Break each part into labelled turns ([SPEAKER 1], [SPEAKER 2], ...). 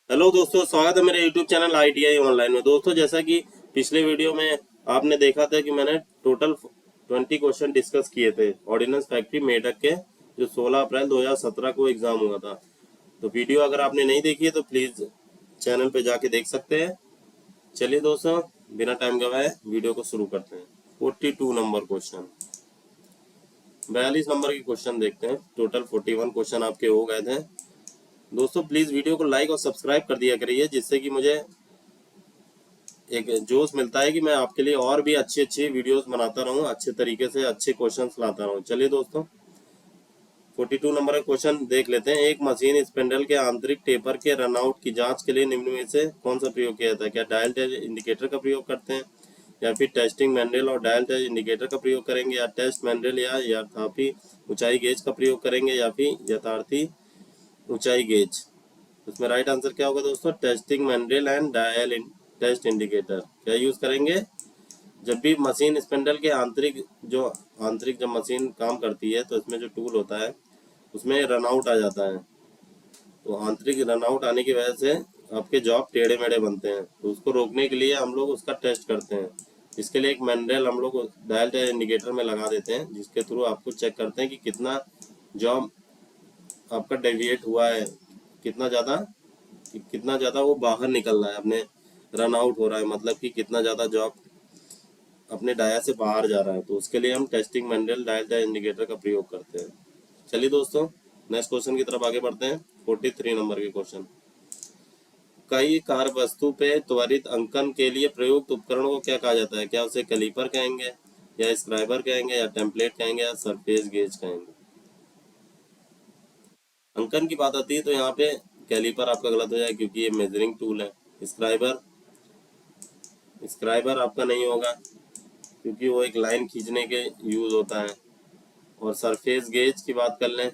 [SPEAKER 1] Hello दोस्तों, स्वागत है मेरे YouTube चैनल ITI ऑनलाइन में। दोस्तों, जैसा कि पिछले वीडियो में आपने देखा था कि मैंने टोटल 20 क्वेश्चन डिस्कस किए थे ऑर्डिनेंस फैक्ट्री मेडक के, जो 16 अप्रैल 2017 को एग्जाम हुआ था। तो वीडियो अगर आपने नहीं देखी है तो प्लीज चैनल पे जाके देख सकते हैं। चलिए दोस्तों, बिना टाइम गवाए वीडियो को शुरू करते हैं। 42 नंबर क्वेश्चन, 42 नंबर के क्वेश्चन देखते हैं। टोटल 41 क्वेश्चन आपके हो गए थे। दोस्तों प्लीज वीडियो को लाइक और सब्सक्राइब कर दिया करिए, जिससे कि मुझे एक जोश मिलता है कि मैं आपके लिए और भी अच्छी अच्छी वीडियोस बनाता रहूं, अच्छे तरीके से अच्छे क्वेश्चंस लाता रहूं। चलिए दोस्तों, 42 नंबर का क्वेश्चन देख लेते हैं। एक मशीन स्पिंडल के आंतरिक टेपर के रनआउट की जांच के लिए निम्न में से कौन सा प्रयोग किया जाता है? क्या डायल टेस्ट इंडिकेटर का प्रयोग करते हैं, या फिर टेस्टिंग मैंडल और डायल टेस्ट इंडिकेटर का प्रयोग करेंगे, या टेस्ट मैंडल या यथार्थी ऊंचाई गेज का प्रयोग करेंगे, या फिर यथार्थी ऊंचाई गेज? इसमें राइट आंसर क्या होगा दोस्तों? Testing mandrel and dial test indicator. क्या यूज करेंगे? जब भी मशीन स्पिंडल के आंतरिक जब मशीन काम करती है तो इसमें जो टूल होता है उसमें रनआउट आ जाता है। तो आंतरिक रनआउट आने की वजह से आपके जॉब टेढ़े मेढ़े बनते हैं, तो उसको रोकने के लिए हम लोग उसका टेस्ट करते हैं। इसके लिए एक मैंडल हम लोग डायल टेस्ट इंडिकेटर में लगा देते हैं, जिसके थ्रू आपको चेक करते हैं कि कितना जॉब आपका डेविएट हुआ है, कितना ज़्यादा वो बाहर निकल रहा है, अपने रन आउट हो रहा है, मतलब कि कितना ज़्यादा जॉब अपने डाया से बाहर जा रहा है। तो उसके लिए हम testing mandrel dial test indicator का प्रयोग करते हैं। चलिए दोस्तों, नेक्स्ट क्वेश्चन की तरफ आगे बढ़ते हैं। 43 नंबर के क्वेश्चन, कई कार्य वस्तु पे त्वरित अंकन के लिए प्रयुक्त उपकरण को क्या कहा जाता है? क्या उसे कैलीपर कहेंगे, या स्क्राइबर कहेंगे, या टेम्पलेट कहेंगे, या सरफेस गेज कहेंगे? अंकन की बात आती है तो यहाँ पे कैलीपर आपका गलत हो जाए, क्योंकि ये मेजरिंग टूल है। स्क्राइबर स्क्राइबर आपका नहीं होगा, क्योंकि वो एक लाइन खींचने के यूज होता है। और सरफेस गेज की बात कर लें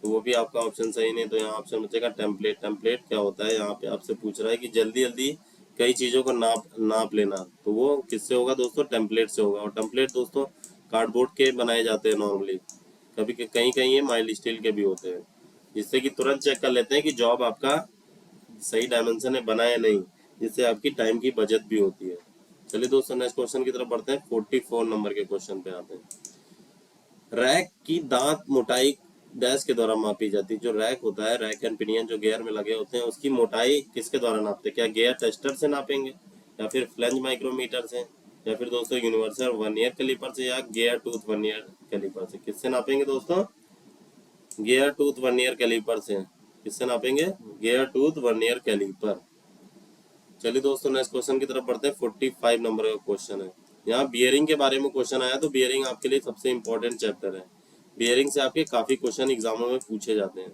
[SPEAKER 1] तो वो भी आपका ऑप्शन सही नहीं, तो यहाँ ऑप्शन बचेगा टेम्पलेट। टेम्पलेट क्या होता है? यहाँ पे आपसे पूछ रहा है कि जल्दी जल्दी कई चीज़ों को नाप लेना, तो वो किससे होगा दोस्तों? टेम्पलेट से होगा। और टेम्पलेट दोस्तों कार्डबोर्ड के बनाए जाते हैं नॉर्मली, कभी कहीं कहीं ये माइल्ड स्टील के भी होते हैं, जिससे कि तुरंत चेक कर लेते हैं कि जॉब आपका सही डायमेंशन में बना है नहीं, जिससे आपकी टाइम की बचत भी होती है। चलिए दोस्तों, नेक्स्ट क्वेश्चन की तरफ बढ़ते हैं। 44 नंबर के क्वेश्चन पे आते हैं। रैक की दांत मोटाई डैश के द्वारा मापी जाती है? जो रैक होता है, रैक एंड पिनियन जो गियर में लगे होते हैं, उसकी मोटाई किसके द्वारा नापते हैं? क्या गियर टेस्टर से नापेंगे, या फिर फ्लेंज माइक्रोमीटर से, या फिर दोस्तों यूनिवर्सल वर्नियर कैलिपर से, या गियर टूथ वर्नियर कैलिपर से? किससे नापेंगे दोस्तों? गियर टूथ वर्नियर कैलिपर से। किससे नापेंगे? Gear tooth vernier caliper. चलिए दोस्तों, नेक्स्ट क्वेश्चन की तरफ बढ़ते हैं। 45 नंबर का क्वेश्चन है। यहाँ बियरिंग के बारे में क्वेश्चन आया, तो बियरिंग आपके लिए सबसे इंपॉर्टेंट चैप्टर है। बियरिंग से आपके काफी क्वेश्चन एग्जामों में पूछे जाते हैं।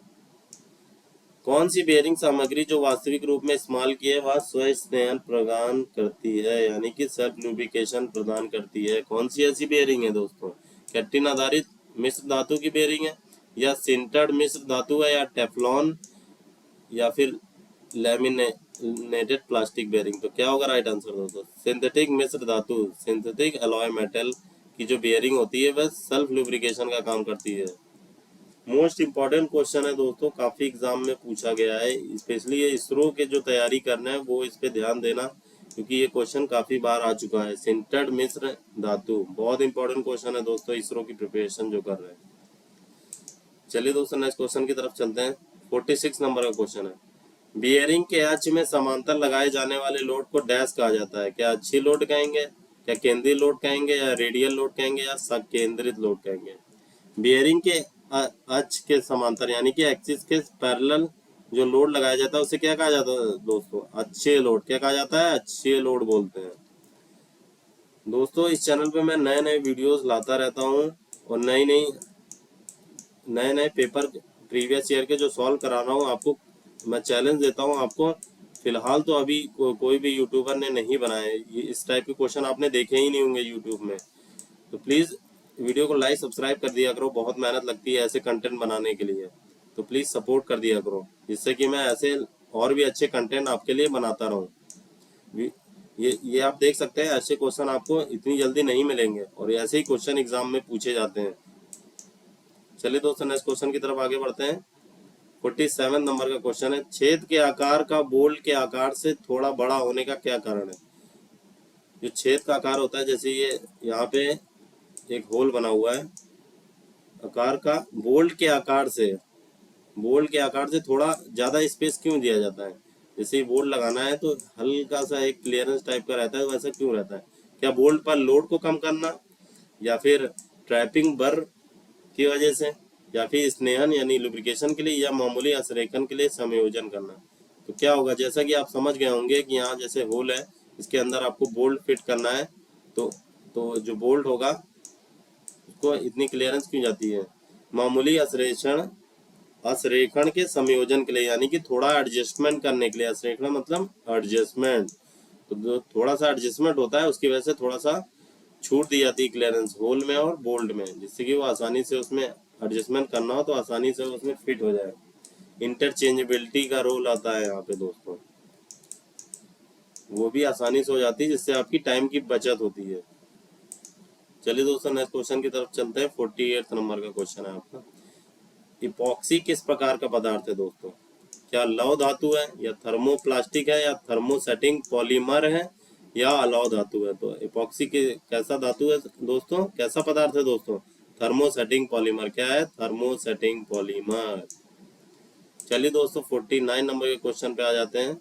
[SPEAKER 1] कौन सी बियरिंग सामग्री जो वास्तविक रूप में इस्तेमाल की है वह स्व स्नेहन प्रदान करती है, यानी कि सेल्फ लुब्रिकेशन प्रदान करती है? कौन सी ऐसी बियरिंग है दोस्तों? कैक्टिन आधारित मिश्र धातु की बियरिंग है, या सिंटर्ड मिश्र धातु है, या टेफ्लॉन, या फिर लैमिनेटेड प्लास्टिक बेयरिंग? तो क्या होगा राइट आंसर दोस्तों? सिंथेटिक मिश्र धातु, सिंथेटिक एलॉय मेटल की जो बेयरिंग होती है वह सेल्फ लुब्रिकेशन का काम करती है। मोस्ट इंपॉर्टेंट क्वेश्चन है दोस्तों, काफी एग्जाम में पूछा गया है, स्पेशली ये इसरो के जो तैयारी करना है वो इस पे ध्यान देना, क्योंकि ये क्वेश्चन काफी बार आ चुका है। सिंटर्ड मिश्र धातु बहुत इंपॉर्टेंट क्वेश्चन है दोस्तों, इसरो की प्रिपरेशन जो कर रहे हैं। चलिए दोस्तों, नेक्स्ट क्वेश्चन की तरफ चलते हैं। 46 नंबर का क्वेश्चन है। बियरिंग के अक्ष में समांतर लगाए जाने वाले लोड को डैश कहा जाता है? क्या अक्षीय लोड कहेंगे, क्या केंद्रीय लोड कहेंगे, या रेडियल लोड कहेंगे, या संकेंद्रित लोड कहेंगे? बियरिंग के अक्ष के समांतर यानी कि एक्सिस के पैरेलल जो लोड लगाया जाता है उसे क्या कहा जाता है दोस्तों? अक्षीय लोड। क्या कहा जाता है? अक्षीय लोड बोलते हैं। दोस्तों, इस चैनल पे मैं नए नए वीडियोस लाता रहता हूँ, और नए नए पेपर प्रीवियस ईयर के जो सॉल्व करा रहा हूँ आपको, मैं चैलेंज देता हूँ आपको। फिलहाल तो अभी कोई भी यूट्यूबर ने नहीं बनाए इस टाइप के क्वेश्चन, आपने देखे ही नहीं होंगे यूट्यूब में। तो प्लीज़ वीडियो को लाइक सब्सक्राइब कर दिया करो, बहुत मेहनत लगती है ऐसे कंटेंट बनाने के लिए, तो प्लीज़ सपोर्ट कर दिया करो, जिससे कि मैं ऐसे और भी अच्छे कंटेंट आपके लिए बनाता रहूँ। ये आप देख सकते हैं, ऐसे क्वेश्चन आपको इतनी जल्दी नहीं मिलेंगे, और ऐसे ही क्वेश्चन एग्जाम में पूछे जाते हैं। चलिए दोस्तों, नेक्स्ट क्वेश्चन की तरफ आगे बढ़ते हैं। 47 नंबर का क्वेश्चन है, छेद के आकार का बोल्ट के आकार से थोड़ा बड़ा होने का क्या कारण है। जो छेद का आकार होता है, जैसे ये यहाँ पे एक होल बना हुआ है, आकार का बोल्ट के आकार से थोड़ा ज्यादा स्पेस क्यों दिया जाता है। जैसे ही बोल्ट लगाना है तो हल्का सा एक क्लियरेंस टाइप का रहता है, वैसा क्यों रहता है। क्या बोल्ट पर लोड को कम करना, या फिर ट्रैपिंग बर की वजह से, या फिर स्नेहन यानी लुब्रिकेशन के लिए, या मामूली असरेखन के लिए समायोजन करना। तो क्या होगा, जैसा कि आप समझ गए होंगे कि यहाँ जैसे होल है, इसके अंदर आपको बोल्ट फिट करना है, तो जो बोल्ट होगा उसको इतनी क्लियरेंस क्यों जाती है, मामूली असरेखन के संयोजन के लिए, यानी कि थोड़ा एडजस्टमेंट करने के लिए। असरेखन मतलब एडजस्टमेंट, तो जो थोड़ा सा एडजस्टमेंट होता है उसकी वजह से थोड़ा सा छूट दी जाती है क्लियरेंस होल में और बोल्ट में, जिससे कि वो आसानी से उसमें एडजस्टमेंट करना हो तो आसानी से उसमें फिट हो जाए। इंटरचेंजेबिलिटी का रोल आता है यहाँ पे दोस्तों, वो भी आसानी से हो जाती है, जिससे आपकी टाइम की बचत होती है। चलिए दोस्तों नेक्स्ट क्वेश्चन की तरफ चलते हैं। 48 नंबर का क्वेश्चन है आपका, इपॉक्सी किस प्रकार का पदार्थ है दोस्तों। क्या लौह धातु है, या थर्मोप्लास्टिक है, या थर्मोसेटिंग पॉलीमर है, या अलौह धातु है। तो इपॉक्सी के कैसा धातु है दोस्तों, कैसा पदार्थ है दोस्तों, थर्मोसेटिंग पॉलीमर। क्या है, थर्मोसेटिंग पॉलीमर। चलिए दोस्तों 49 नंबर के क्वेश्चन पे आ जाते हैं।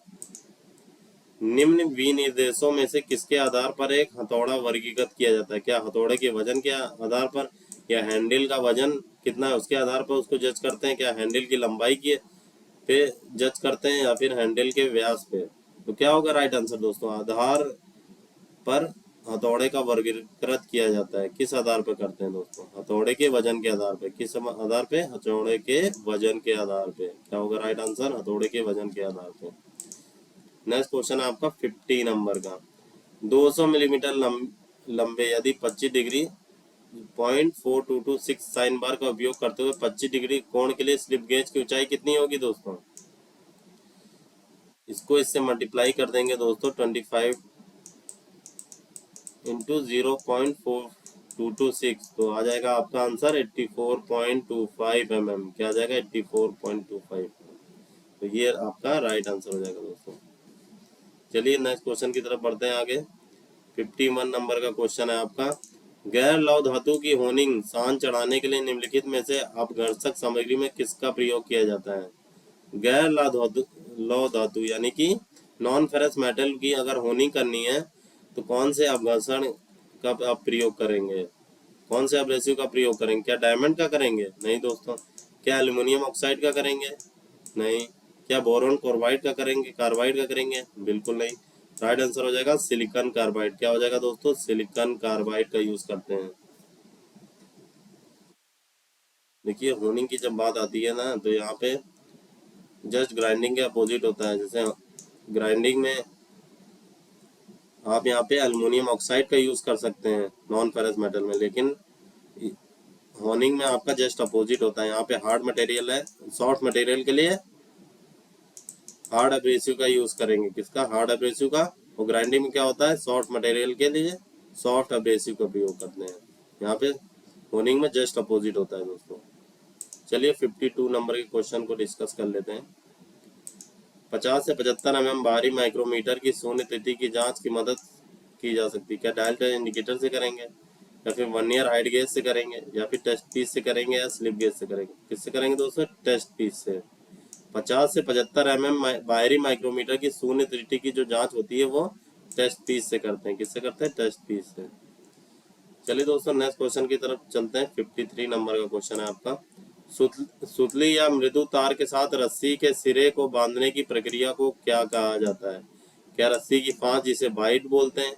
[SPEAKER 1] निम्न विनिर्देशों में से किसके आधार पर एक हथौड़ा वर्गीकृत किया जाता है। क्या हथौड़े के वजन के आधार पर, या हैंडल का वजन कितना है उसके आधार पर उसको जज करते हैं, क्या हैंडल की लंबाई के पे जज करते हैं, या फिर हैंडल के व्यास पे। तो क्या होगा राइट आंसर दोस्तों, आधार पर हथौड़े का वर्गीकृत किया जाता है। किस आधार पर करते हैं दोस्तों, हथौड़े के वजन के आधार पे। किस आधार पे, हथौड़े के वजन के आधार पे। क्या होगा राइट आंसर, हथौड़े के वजन के आधार पे। नेक्स्ट क्वेश्चन है आपका 50 नंबर का, 200 मिलीमीटर लंबे यदि 25 डिग्री 0.4226 साइन बार का उपयोग करते हुए 25 डिग्री कोण के लिए स्लिप गेज की ऊंचाई कितनी होगी दोस्तों। इसको इससे मल्टीप्लाई कर देंगे दोस्तों, 25 इंटू 0.4226, तो आ जाएगा आपका आंसर 84.25 mm। क्या आ जाएगा, 84.25। तो ये आपका राइट आंसर हो जाएगा दोस्तों। चलिए नेक्स्ट क्वेश्चन की तरफ बढ़ते हैं आगे। 51 नंबर का क्वेश्चन है आपका, गैर लौह धातु की होनिंग सान चढ़ाने के लिए निम्नलिखित में से अपघर्षक सामग्री में किसका प्रयोग किया जाता है। गैर लौह धातु यानी कि नॉन फेरस मेटल की अगर होनिंग करनी है तो कौन से अपघर्षण का आप प्रयोग करेंगे, कौन से एब्रेसिव का प्रयोग करेंगे। क्या डायमंड का करेंगे, नहीं दोस्तों। क्या एल्यूमिनियम ऑक्साइड का करेंगे, नहीं। क्या बोरोन क्लोराइड का करेंगे, कार्बाइड का करेंगे, बिल्कुल नहीं। राइट आंसर हो जाएगा सिलिकॉन कार्बाइड। क्या हो जाएगा दोस्तों, सिलिकॉन कार्बाइड का यूज करते हैं। देखिए होनिंग की जब बात आती है ना, तो यहाँ पे जस्ट ग्राइंडिंग के अपोजिट होता है। जैसे ग्राइंडिंग में आप यहाँ पे एल्युमिनियम ऑक्साइड का यूज कर सकते हैं नॉन फेरस मेटल में, लेकिन होनिंग में आपका जस्ट अपोजिट होता है। यहाँ पे हार्ड मटेरियल है, सॉफ्ट मटेरियल के लिए हार्ड एब्रेसिव का यूज करेंगे। किसका, हार्ड एब्रेसिव का। और ग्राइंडिंग में क्या होता है, सॉफ्ट मटेरियल के लिए सॉफ्ट एब्रेसिव का प्रयोग करते हैं। यहाँ पे होनिंग में जस्ट अपोजिट होता है दोस्तों। चलिए 52 नंबर के क्वेश्चन को डिस्कस कर लेते हैं। 50 से 75 mm बाहरी माइक्रोमीटर की शून्य त्रुटि की जांच की मदद की जा सकती है। क्या डायल टच इंडिकेटर से करेंगे, या फिर वर्नियर हाइट गेज से करेंगे, या फिर टेस्ट पीस से करेंगे, या स्लिप गेज से करेंगे। किससे करेंगे दोस्तों, टेस्ट पीस से। 50 से 75 mm बाहरी माइक्रोमीटर की शून्य त्रुटि की जो जांच होती है वो टेस्ट पीस से करते हैं। किससे करते हैं, टेस्ट पीस से। चलिए दोस्तों नेक्स्ट क्वेश्चन की तरफ चलते हैं। 53 नंबर का क्वेश्चन है आपका, सुतली या मृदु तार के साथ रस्सी के सिरे को बांधने की प्रक्रिया को क्या कहा जाता है। क्या रस्सी की फांस जिसे बाइट बोलते हैं,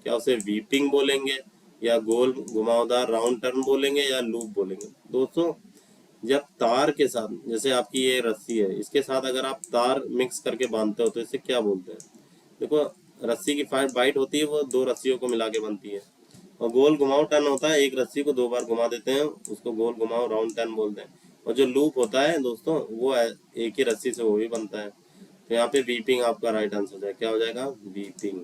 [SPEAKER 1] क्या उसे वीपिंग बोलेंगे, या गोल घुमावदार राउंड टर्न बोलेंगे, या लूप बोलेंगे। दोस्तों जब तार के साथ, जैसे आपकी ये रस्सी है, इसके साथ अगर आप तार मिक्स करके बांधते हो तो इसे क्या बोलते हैं। देखो रस्सी की बाइट होती है वो दो रस्सियों को मिला के बनती है, और गोल घुमाव टर्न होता है, एक रस्सी को दो बार घुमा देते हैं, उसको गोल घुमाव राउंड टर्न बोलते हैं। और जो लूप होता है दोस्तों वो एक ही रस्सी से वो भी बनता है। तो यहाँ पे वीपिंग आपका राइट आंसर है। क्या हो जाएगा, वीपिंग।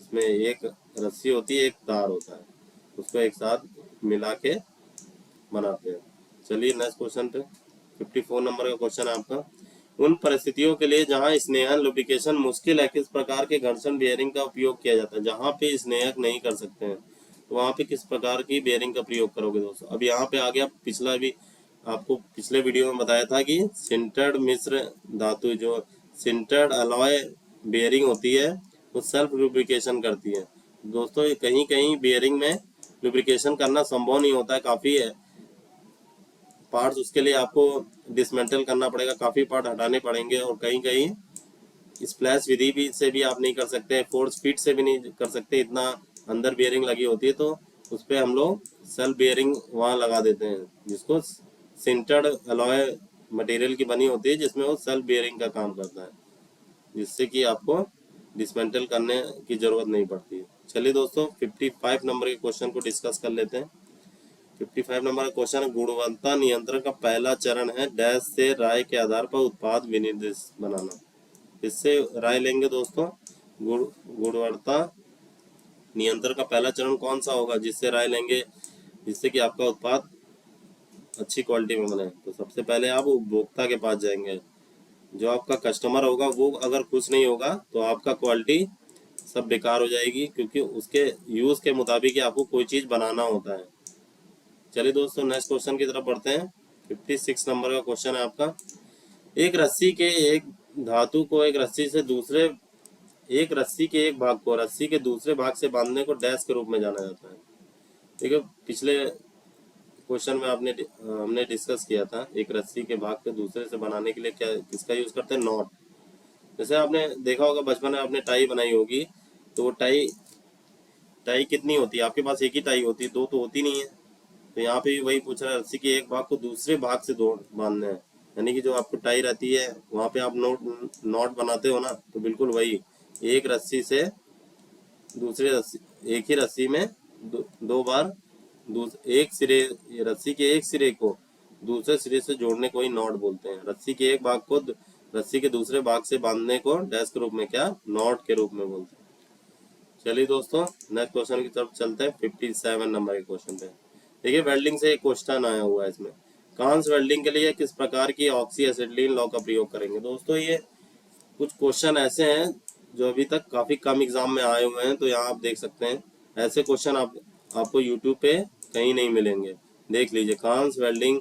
[SPEAKER 1] इसमें एक रस्सी होती है, एक तार होता है, उसको एक साथ मिला के बनाते हैं। चलिए नेक्स्ट क्वेश्चन पे। 54 नंबर का क्वेश्चन है आपका। उन परिस्थितियों के लिए जहां स्नेहन लुब्रिकेशन मुश्किल है, किस प्रकार के घर्षण बेयरिंग का उपयोग किया जाता है। जहां पे स्नेहक नहीं कर सकते हैं तो वहां पे किस प्रकार की बेयरिंग का प्रयोग करोगे दोस्तों। अब यहाँ पे आ गया, पिछला भी आपको पिछले वीडियो में बताया था कि सिंटर्ड मिश्र धातु, जो सिंटर्ड अलॉय बेयरिंग होती है वो सेल्फ लुब्रिकेशन करती है दोस्तों। कहीं कहीं बेयरिंग में लुब्रिकेशन करना संभव नहीं होता है, काफ़ी है पार्ट्स, उसके लिए आपको डिसमेंटल करना पड़ेगा, काफ़ी पार्ट हटाने पड़ेंगे। और कहीं कहीं स्प्लैश विधि भी से भी आप नहीं कर सकते, फोर्स फीट से भी नहीं कर सकते, इतना अंदर बेयरिंग लगी होती है, तो उस पर हम लोग सेल्फ बेयरिंग वहाँ लगा देते हैं, जिसको सिंटर्ड अलॉय मटेरियल की बनी होती है, जिसमें वो सेल्फ बेयरिंग का काम करता है, जिससे कि आपको डिसमेंटल करने की ज़रूरत नहीं पड़ती है। चलिए दोस्तों 55 नंबर के क्वेश्चन को डिस्कस कर लेते हैं। 55 नंबर का क्वेश्चन है, गुणवत्ता नियंत्रण का पहला चरण है डैश से राय के आधार पर उत्पाद विनिर्देश बनाना। इससे राय लेंगे दोस्तों। गुणवत्ता नियंत्रण का पहला चरण कौन सा होगा जिससे राय लेंगे, जिससे कि आपका उत्पाद अच्छी क्वालिटी में बने। तो सबसे पहले आप उपभोक्ता के पास जाएंगे, जो आपका कस्टमर होगा वो अगर खुश नहीं होगा तो आपका क्वालिटी सब बेकार हो जाएगी, क्योंकि उसके यूज़ के मुताबिक ही आपको कोई चीज़ बनाना होता है। चलिए दोस्तों नेक्स्ट क्वेश्चन की तरफ बढ़ते हैं। 56 नंबर का क्वेश्चन है आपका, एक रस्सी के एक धातु को एक रस्सी के एक भाग को रस्सी के दूसरे भाग से बांधने को डैश के रूप में जाना जाता है। देखिए पिछले क्वेश्चन में हमने डिस्कस किया था, एक रस्सी के भाग के दूसरे से बनाने के लिए किसका यूज करते हैं, नॉट। जैसे आपने देखा होगा बचपन में आपने टाई बनाई होगी, तो वो टाई कितनी होती है आपके पास, एक ही टाई होती है, दो तो होती नहीं है। तो यहाँ पे भी वही पूछ रहा है, रस्सी के एक भाग को दूसरे भाग से दो बांधना है, यानी कि जो आपको टाई रहती है वहाँ पे आप नॉट बनाते हो ना, तो बिल्कुल वही एक रस्सी से दूसरे रस्सी, एक ही रस्सी में दो बार एक सिरे, रस्सी के एक सिरे को दूसरे सिरे से जोड़ने को ही नॉट बोलते हैं। रस्सी के एक भाग को रस्सी के दूसरे भाग से बांधने को डैश के रूप में क्या, नॉट के रूप में बोलते हैं। चलिए दोस्तों नेक्स्ट क्वेश्चन की तरफ चलते हैं। 57 नंबर के क्वेश्चन पे देखिए, वेल्डिंग से एक क्वेश्चन आया हुआ है इसमें, कांस वेल्डिंग के लिए किस प्रकार की ऑक्सी एसिटिलीन लॉ का प्रयोग करेंगे। दोस्तों ये कुछ क्वेश्चन ऐसे हैं जो अभी तक काफ़ी कम एग्जाम में आए हुए हैं, तो यहाँ आप देख सकते हैं ऐसे क्वेश्चन आपको यूट्यूब पे कहीं नहीं मिलेंगे। देख लीजिए, कांस वेल्डिंग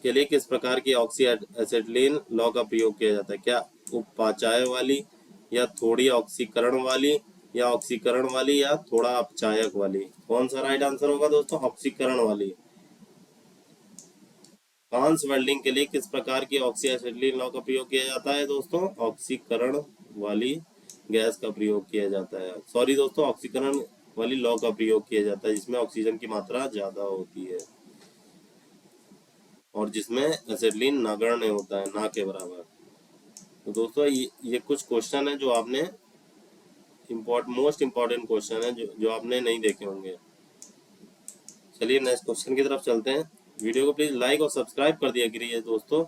[SPEAKER 1] के लिए किस प्रकार की ऑक्सी एसिटिलीन लॉ का प्रयोग किया जाता है, क्या उपचाय वाली, या थोड़ी ऑक्सीकरण वाली, या ऑक्सीकरण वाली, या थोड़ा अपचायक वाली। कौन सा राइट आंसर होगा दोस्तों, ऑक्सीकरण वाली। कांस वेल्डिंग के लिए किस प्रकार की ऑक्सी एसिटिलीन लॉ का प्रयोग किया जाता है दोस्तों, ऑक्सीकरण वाली गैस का प्रयोग किया जाता है। सॉरी दोस्तों, ऑक्सीकरण वाली लॉ का प्रयोग किया जाता है, जिसमें ऑक्सीजन की मात्रा ज्यादा होती है और जिसमें एसिटिलीन नगण्य होता है, ना के बराबर। तो दोस्तों ये कुछ क्वेश्चन है जो आपने मोस्ट इम्पॉर्टेंट क्वेश्चन है जो आपने नहीं देखे होंगे। चलिए नेक्स्ट क्वेश्चन की तरफ चलते हैं। वीडियो को प्लीज लाइक और सब्सक्राइब कर दिया करिए दोस्तों,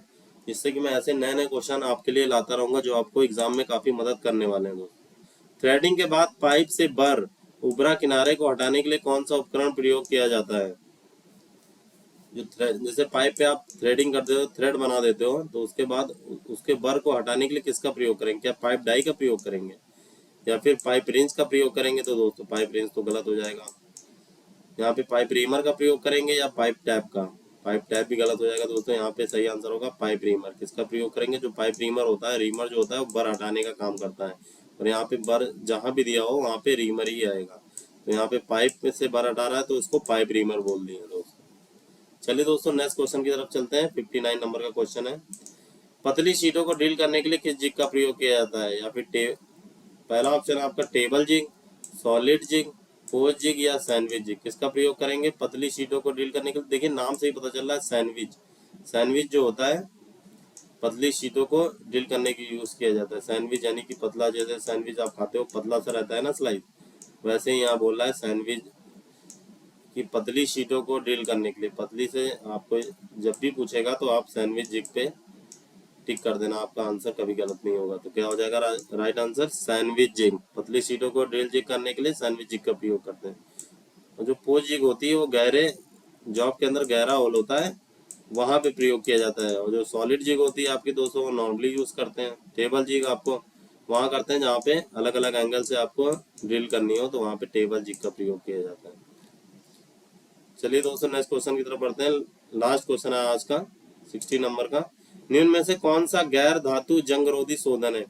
[SPEAKER 1] जिससे कि मैं ऐसे नए नए क्वेश्चन आपके लिए लाता रहूंगा जो आपको एग्जाम में काफी मदद करने वाले हैं दोस्तों। थ्रेडिंग के बाद पाइप से बर उभरा किनारे को हटाने के लिए कौन सा उपकरण प्रयोग किया जाता है। जैसे पाइप पे आप थ्रेडिंग करते हो, थ्रेड बना देते हो, तो उसके बाद उसके बर को हटाने के लिए किसका प्रयोग करेंगे, क्या पाइप डाई का प्रयोग करेंगे या फिर पाइप रेंज का प्रयोग करेंगे। तो दोस्तों पाइप रेंज तो गलत हो जाएगा, यहाँ पे पाइप रीमर का प्रयोग करेंगे या पाइप टैप का। पाइप टैप भी गलत हो जाएगा दोस्तों, यहाँ पे सही आंसर होगा पाइप रीमर। किसका प्रयोग करेंगे, जो पाइप रीमर होता है, रीमर जो होता है वो बर हटाने का काम करता है, और यहाँ पे बर जहाँ भी दिया हो वहाँ पे रीमर ही आएगा। तो यहाँ पे पाइप में से बर हटा रहा है तो इसको पाइप रीमर बोल दिए दोस्तों। चलिए दोस्तों नेक्स्ट क्वेश्चन की तरफ चलते हैं। 59 नंबर का क्वेश्चन है, पतली शीटों को ड्रिल करने के लिए किस जिग का प्रयोग किया जाता है, या फिर पहला ऑप्शन है आपका table jig, solid jig, post jig, या सैंडविच जिग। किसका प्रयोग करेंगे पतली शीटों को ड्रिल करने के लिए। देखिए नाम से ही पता चल रहा है सैंडविच। सैंडविच जो होता है पतली शीटों को ड्रिल करने के यूज किया जाता है। सैंडविच यानी कि पतला, जैसे सैंडविच आप खाते हो पतला सा रहता है ना स्लाइस, वैसे ही यहाँ बोल रहा है सैंडविच की पतली शीटों को ड्रिल करने के लिए। पतली से आपको जब भी पूछेगा तो आप सैंडविच जिग पे टिक कर देना, आपका आंसर कभी गलत नहीं होगा। तो क्या हो जाएगा राइट आंसर, सैंडविच जिग। पतली शीटों को ड्रिल जिग करने के लिए सैंडविच जिग का प्रयोग करते हैं। और जो पोज जिग होती है वो गहरे जॉब के अंदर गहरा होल होता है, वहां पे प्रयोग किया जाता है। और जो सॉलिड जिग होती है आपकी दोस्तों, वो नॉर्मली यूज करते हैं। टेबल जिग आपको वहां करते हैं जहाँ पे अलग अलग एंगल से आपको ड्रिल करनी हो, तो वहां पे टेबल जिग का प्रयोग किया जाता है। चलिए दोस्तों नेक्स्ट क्वेश्चन की तरफ बढ़ते हैं। लास्ट क्वेश्चन है आज का 60 नंबर का। निम्न में से कौन सा गैर धातु जंगरोधी शोधन है?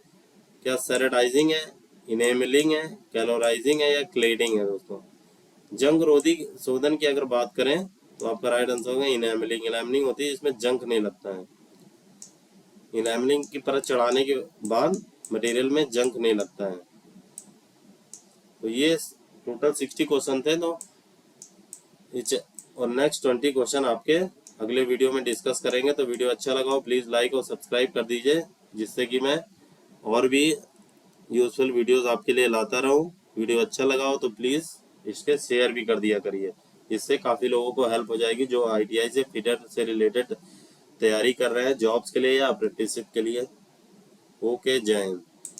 [SPEAKER 1] क्या सैनिटाइजिंग है, इनेमलिंग है, कैलोराइजिंग है या क्लेडिंग है? दोस्तों जंग रोधी शोधन की अगर बात करें तो आपका राइट आंसर होगा इनेमलिंग। इनेमलिंग होती है इसमें जंक नहीं लगता है। इनेमलिंग की परत चढ़ाने के बाद मटेरियल में जंक नहीं लगता है। तो ये टोटल 60 क्वेश्चन थे। तो और नेक्स्ट 20 क्वेश्चन आपके अगले वीडियो में डिस्कस करेंगे। तो वीडियो अच्छा लगा हो प्लीज़ लाइक और सब्सक्राइब कर दीजिए, जिससे कि मैं और भी यूजफुल वीडियोस आपके लिए लाता रहूं। वीडियो अच्छा लगा हो तो प्लीज़ इसके शेयर भी कर दिया करिए, इससे काफ़ी लोगों को हेल्प हो जाएगी जो ITI से फिटर से रिलेटेड तैयारी कर रहे हैं जॉब्स के लिए या अप्रेंटिसशिप के लिए। ओके, जय हिंद।